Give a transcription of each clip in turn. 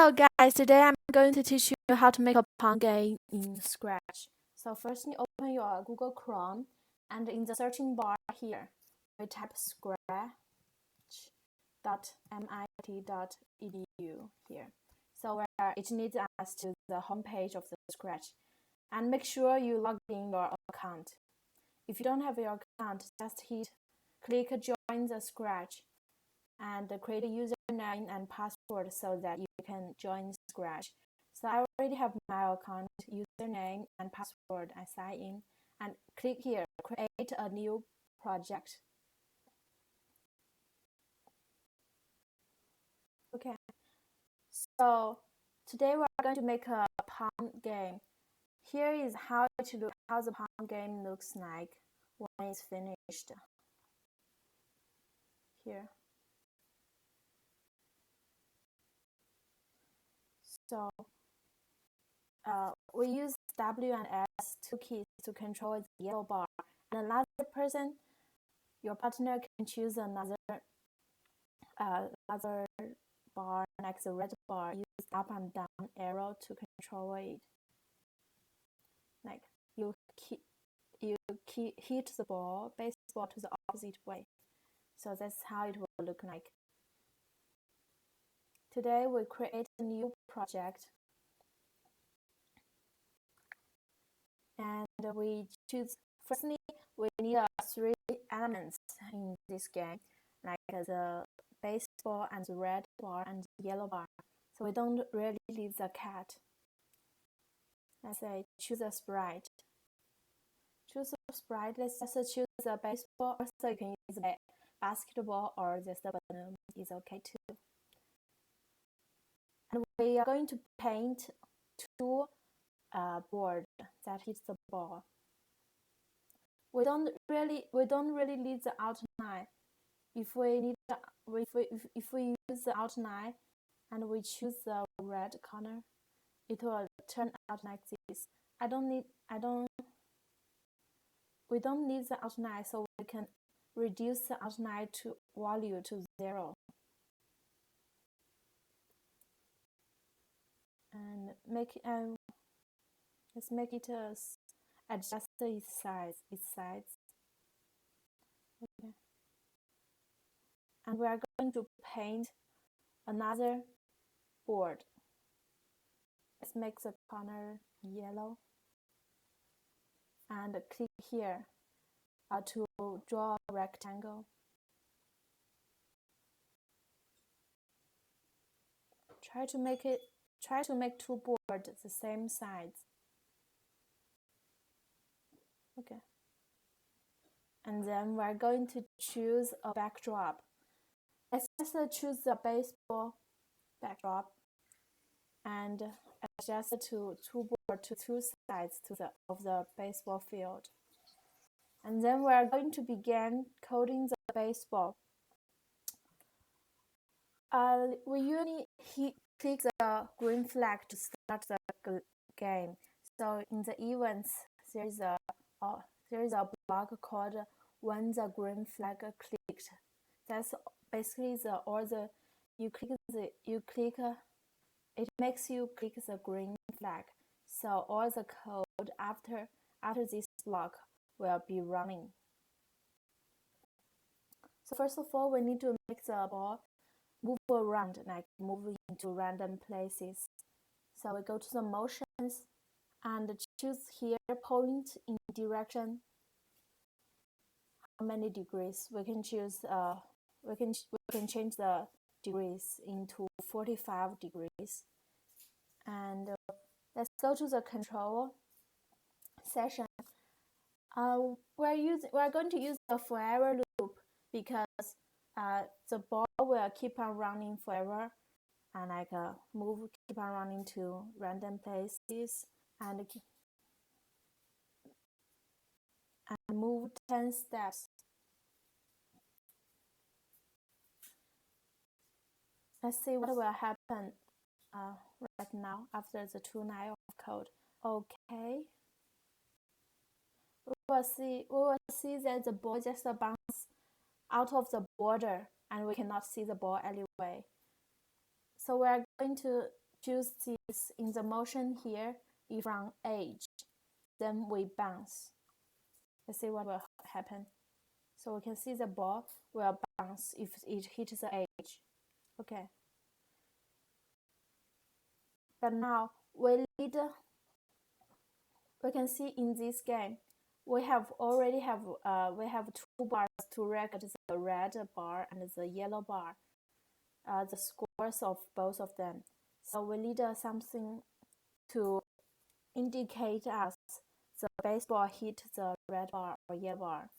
Hello guys, today I'm going to teach you how to make a Pong game in Scratch. So first you open your Google Chrome and in the searching bar here, we type scratch.mit.edu here. So where it leads us to the home page of the Scratch. And make sure you log in your account. If you don't have your account, just click join the Scratch and create a username and password so that you can join Scratch. So I already have my account, username and password. I sign in and click here, create a new project. Okay, so today we're going to make a Pong game. Here is how the Pong game looks like when it's finished. Here. So we use W and S, two keys to control the yellow bar. And another person, your partner, can choose another bar next to the red bar. Use up and down arrow to control it. Like you hit the baseball to the opposite way. So that's how it will look like. Today we create a new project. And we choose, firstly, we need 3 elements in this game, like the baseball and the red bar and the yellow bar. So we don't really need the cat. Let's say choose a sprite. Choose a sprite. Let's just choose the baseball. Also, you can use the basketball or just the balloon. It's okay too. And we are going to paint 2 board that hits the ball. We don't really need the outline. If we use the outline and we choose the red corner, it will turn out like this. We don't need the outline, so we can reduce the outline to value to 0. And let's make it adjust its size. Okay. And we are going to paint another board. Let's make the corner yellow and click here to draw a rectangle. Try to make 2 boards the same size. Okay. And then we're going to choose a backdrop. Let's just choose the baseball backdrop and adjust to 2 sides of the baseball field. And then we're going to begin coding the baseball. We usually click the green flag to start the game. So in the events, there is a block called when the green flag clicked. That's basically it makes you click the green flag. So all the code after this block will be running. So first of all, we need to make the ball move around, like move into random places. So we go to the motions and choose here point in direction. How many degrees? We can choose we can change the degrees into 45 degrees. And let's go to the control section. We're going to use the forever loop because the ball will keep on running forever and keep on running to random places and move 10 steps. Let's see what will happen right now after the 2 lines of code. Okay. We will see that the ball just bounces out of the border and we cannot see the ball anyway. So we are going to choose this in the motion here, if from edge, then we bounce. Let's see what will happen. So we can see the ball will bounce if it hits the edge. Okay. But now we can see in this game we have two bars to record the red bar and the yellow bar, the scores of both of them. So we need something to indicate us the baseball hit the red bar or yellow bar.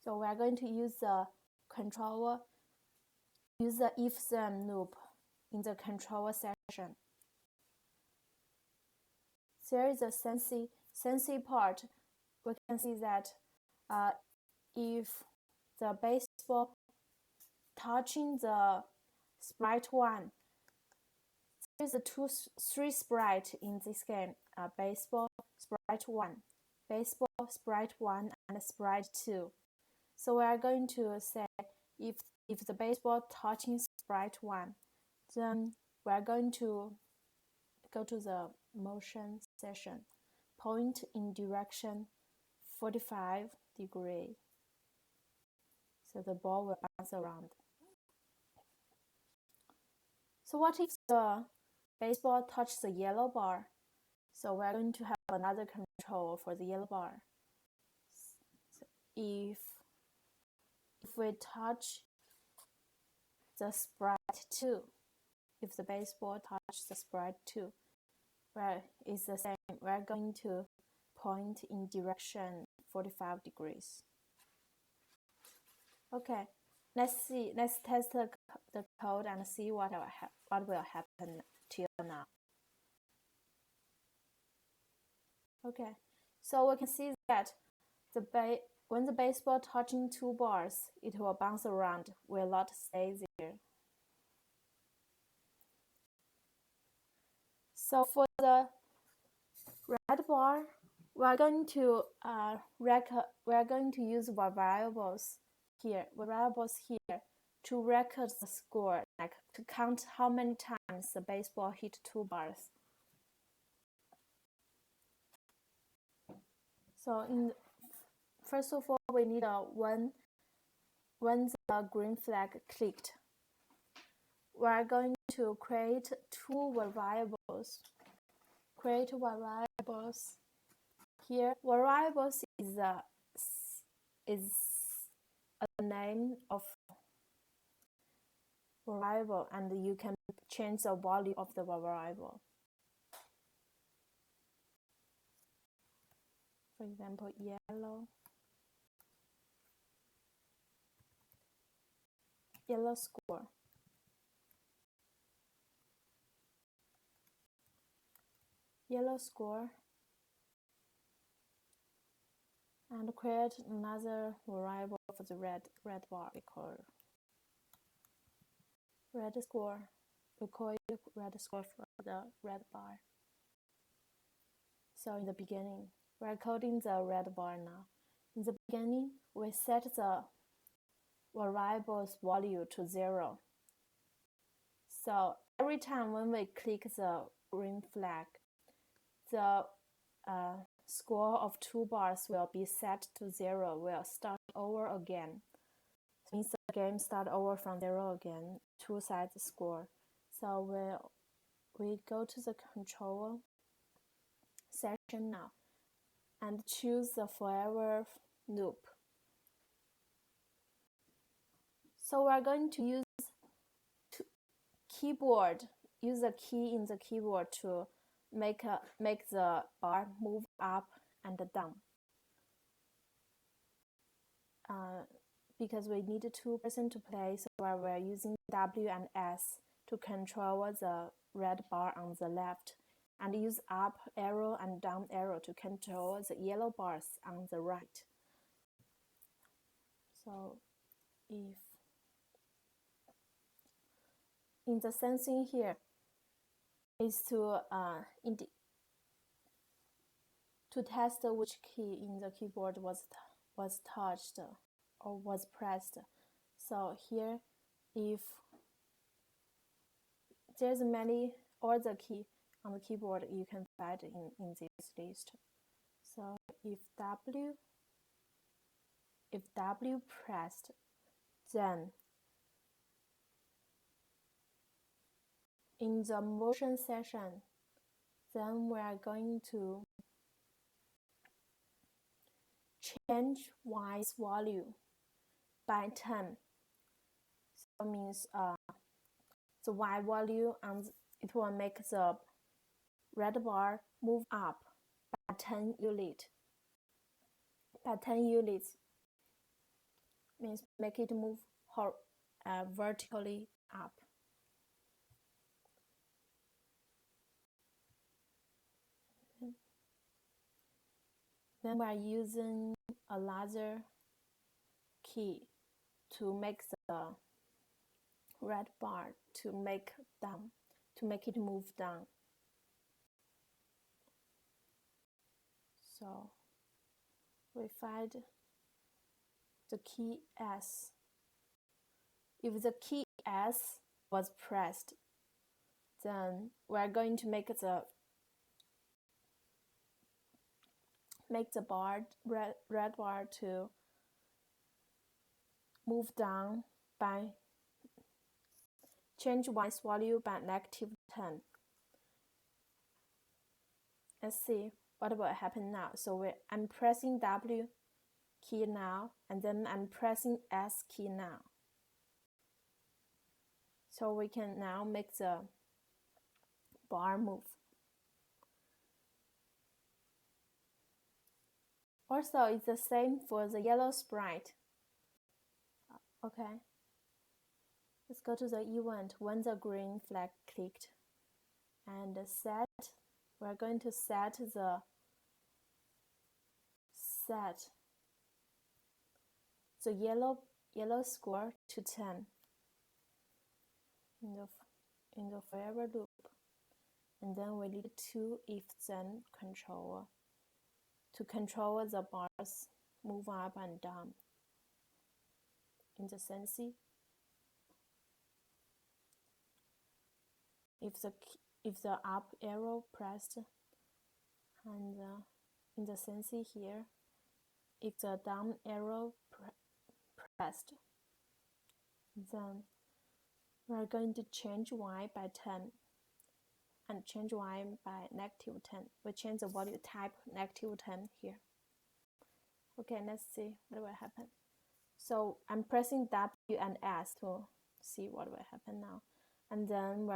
So we are going to use the controller, use the if-then loop in the controller section. There is a sensing part. We can see that if the baseball touching the sprite 1, there is three sprite in this game. Baseball sprite 1, baseball sprite 1, and sprite 2. So we are going to say if the baseball touching sprite 1, then we are going to go to the motion section, point in direction 45 degrees. So the ball will bounce around. So what if the baseball touches the yellow bar? So we're going to have another control for the yellow bar. So if we touch the sprite 2, if the baseball touches the sprite 2, well, it's the same. We're going to point in direction 45 degrees. Okay, let's test the code and see what will happen till now. Okay, so we can see that when the baseball touching two bars, it will bounce around, will not stay there. So for the red bar, we are going to use variables here to record the score, like to count how many times the baseball hit two bars. So first of all, we need when the green flag clicked, we are going to create two variables. Create variables. Here, variables is a name of variable, and you can change the value of the variable. For example, yellow score. Yellow score, and create another variable for the red bar. We call red score. We call it red score for the red bar. So in the beginning, we're coding the red bar now. In the beginning, we set the variable's value to 0. So every time when we click the green flag, the score of two bars will be set to 0. We'll start over again. It means the game start over from 0 again, two sides score. So we go to the control section now and choose the forever loop. So we're going to use the key in the keyboard to make the bar move up and down. Because we need two persons to play, so we're using W and S to control the red bar on the left, and use up arrow and down arrow to control the yellow bars on the right. So if in the sensing here is to test which key in the keyboard was touched or was pressed. So here, if there's many or the key on the keyboard you can find in this list. So if W pressed, then in the motion section, then we are going to change Y's value by 10. So it means the Y value, and it will make the red bar move up by 10 units. By 10 units means make it move vertically up. Then we are using a laser key to make the red bar to make it move down. So we find the key S. If the key S was pressed, then we are going to make the red bar to move down by change Y's value by -10. Let's see what will happen now. So I'm pressing W key now, and then I'm pressing S key now. So we can now make the bar move. Also, it's the same for the yellow sprite. Okay. Let's go to the event when the green flag clicked, and we're going to set the yellow score to 10 in the forever loop, and then we need 2 if-then controller to control the bars move up and down. In the Sensei, if the up arrow pressed, and in the Sensei here, if the down arrow pressed, then we are going to change Y by 10 and change Y by -10. We change the value type -10 here. Okay, let's see what will happen. So I'm pressing W and S to see what will happen now. And then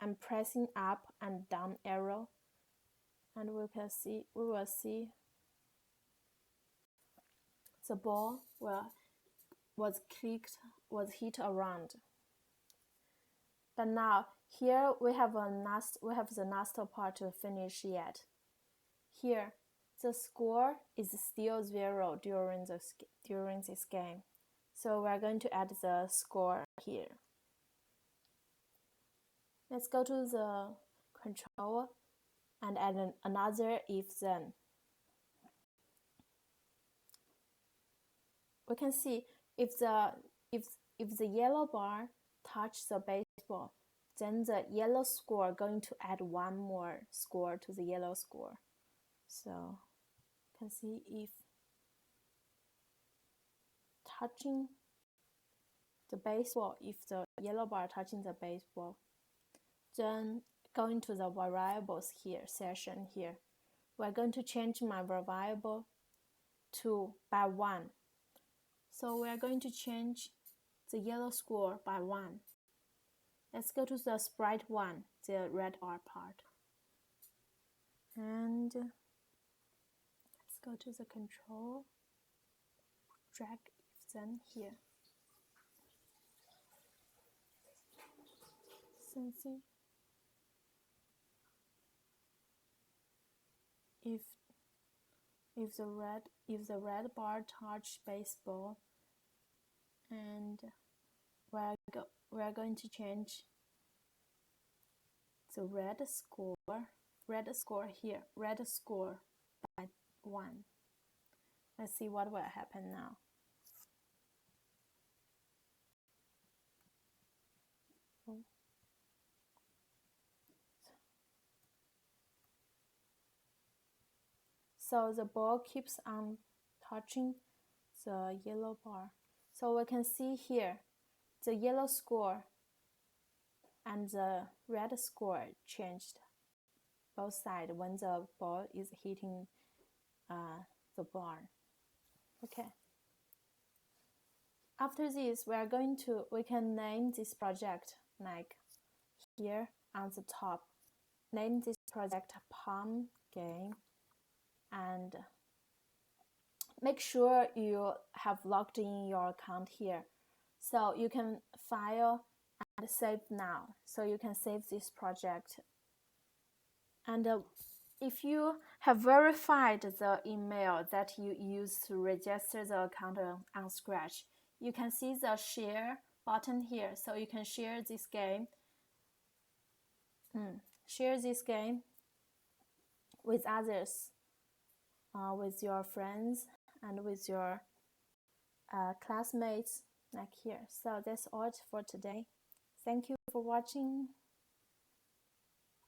I'm pressing up and down arrow, and we will see the ball was hit around. But now here we have the last part to finish yet. Here the score is still 0 during this game. So we're going to add the score here. Let's go to the control and add another if-then. We can see if the yellow bar touches the baseball, then the yellow score going to add one more score to the yellow score. So you can see if touching the baseball, if the yellow bar touching the baseball, then going to the variables here section here, we're going to change my variable by 1. So we're going to change the yellow score by 1. Let's go to the sprite 1, the red bar part. And let's go to the control, drag if-then here. Sensei. If the red bar touch baseball, and we're going to change the red score here, red score by 1. Let's see what will happen now. so the ball keeps on touching the yellow bar. So we can see here the yellow score and the red score changed both sides when the ball is hitting the bar. Okay. After this, we can name this project like here on the top. Name this project Pong game, and make sure you have logged in your account here. So you can file and save now. So you can save this project. And if you have verified the email that you used to register the account on Scratch, you can see the share button here. So you can share this game. Share this game with others, with your friends and with your classmates like here. So that's all for today. Thank you for watching.